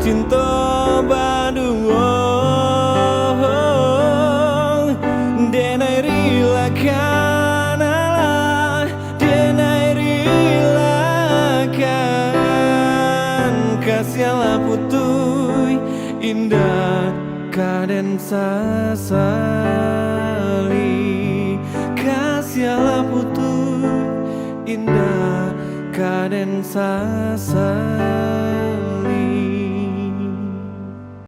cinta Bandung denai rilakan ala denai rilakan kasialah putui indah kaden sasali kasialah putui indah kaden sasali